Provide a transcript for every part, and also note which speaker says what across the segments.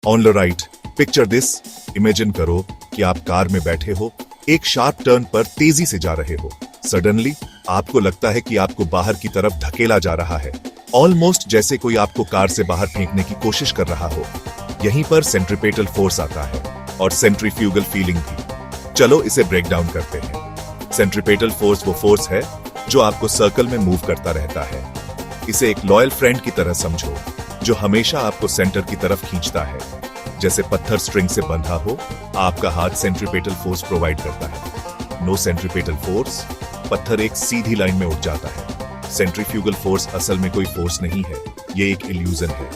Speaker 1: On the right, picture this. Imagine करो कि आप कार में बैठे हो, एक शार्प टर्न पर तेजी से जा रहे हो। सडनली आपको लगता है कि आपको बाहर की तरफ धकेला जा रहा है, ऑलमोस्ट जैसे कोई आपको कार से बाहर फेंकने की कोशिश कर रहा हो। यहीं पर सेंट्रीपेटल फोर्स आता है और सेंट्रीफ्यूगल फीलिंग भी। चलो इसे ब्रेक डाउन करते हैं। सेंट्रीपेटल फोर्स वो फोर्स है जो आपको सर्कल में मूव करता रहता है। इसे एक लॉयल फ्रेंड की तरह समझो जो हमेशा आपको सेंटर की तरफ खींचता है। जैसे पत्थर स्ट्रिंग से बंधा हो, आपका हाथ सेंट्रीपेटल फोर्स प्रोवाइड करता है। नो सेंट्रीपेटल फोर्स, पत्थर एक सीधी लाइन में उठ जाता है। सेंट्रीफ्यूगल फोर्स असल में कोई फोर्स नहीं है, ये एक इल्यूजन है।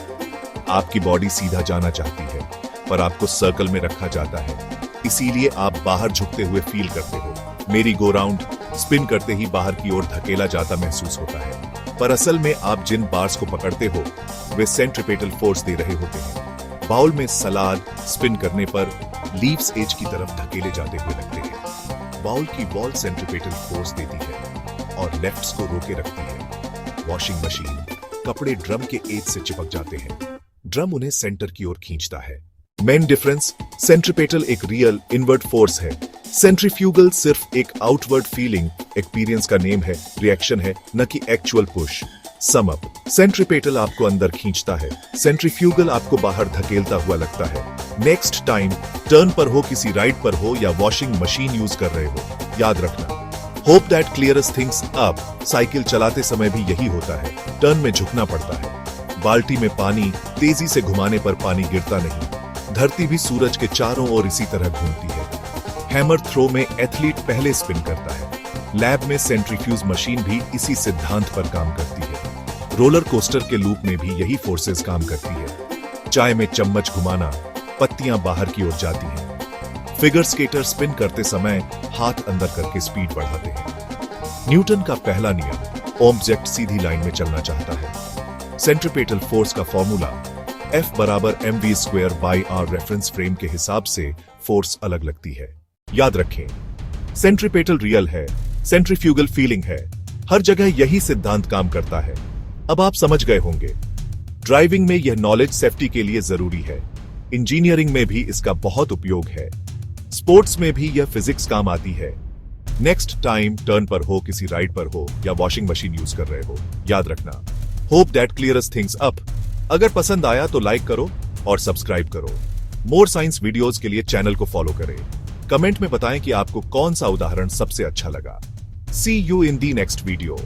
Speaker 1: आपकी बॉडी सीधा जाना चाहती है पर आपको सर्कल में रखा जाता है, इसीलिए आप बाहर झुकते हुए फील करते हो। मेरी गो राउंड स्पिन करते ही बाहर की ओर धकेला जाता महसूस होता है, पर असल में आप जिन बार्स को पकड़ते हो वे सेंट्रीपेटल फोर्स दे रहे होते हैं। बाउल में सलाद स्पिन करने पर लीव्स एज की तरफ धकेले जाते हुए लगते हैं। बाउल की वॉल सेंट्रीपेटल फोर्स देती है और लेफ्ट्स को रोके रखती है। वॉशिंग मशीन कपड़े ड्रम के एज से चिपक जाते हैं, ड्रम उन्हें सेंटर की ओर खींचता है। मेन डिफरेंस, सेंट्रीपेटल एक रियल इनवर्ट फोर्स है, सेंट्रीफ्यूगल सिर्फ एक आउटवर्ड फीलिंग एक्सपीरियंस का नेम है, रिएक्शन है, न कि actual push. Sum up, centripetal आपको अंदर खींचता है, सेंट्रीफ्यूगल आपको बाहर धकेलता हुआ लगता है। नेक्स्ट टाइम टर्न पर हो, किसी राइड पर हो या वॉशिंग मशीन यूज कर रहे हो, याद रखना, hope that clears things up. Cycle चलाते समय भी यही होता है, टर्न में झुकना पड़ता है। बाल्टी में पानी तेजी से घुमाने पर पानी गिरता नहीं। धरती भी सूरज के चारों ओर इसी तरह घूमती है। हैमर थ्रो में एथलीट पहले स्पिन करता है। लैब में सेंट्रीफ्यूज मशीन भी इसी सिद्धांत पर काम करती है। रोलर कोस्टर के लूप में भी यही फोर्सेस काम करती है। चाय में चम्मच घुमाना, पत्तियां बाहर की ओर जाती हैं। फिगर स्केटर स्पिन करते समय हाथ अंदर करके स्पीड बढ़ाते हैं। न्यूटन का पहला नियम, ऑब्जेक्ट सीधी लाइन में चलना चाहता है। सेंट्रीपेटल फोर्स का फॉर्मूला F बराबर mv² by are reference frame के हिसाब से फोर्स अलग लगती है। याद रखें, सेंट्रीपेटल रियल है, सेंट्रीफ्यूगल फीलिंग है, हर जगह यही सिद्धांत काम करता है। अब आप समझ गए होंगे। ड्राइविंग में यह नॉलेज सेफ्टी के लिए जरूरी है, इंजीनियरिंग में भी इसका बहुत उपयोग है, स्पोर्ट्स में भी यह फिजिक्स काम आती है। नेक्स्ट टाइम टर्न पर हो, किसी राइड पर हो या वॉशिंग मशीन यूज कर रहे हो, याद रखना, hope that clears things up. अगर पसंद आया तो लाइक करो और सब्सक्राइब करो। मोर साइंस वीडियोस के लिए चैनल को फॉलो करें। कमेंट में बताएं कि आपको कौन सा उदाहरण सबसे अच्छा लगा। See you in the next video.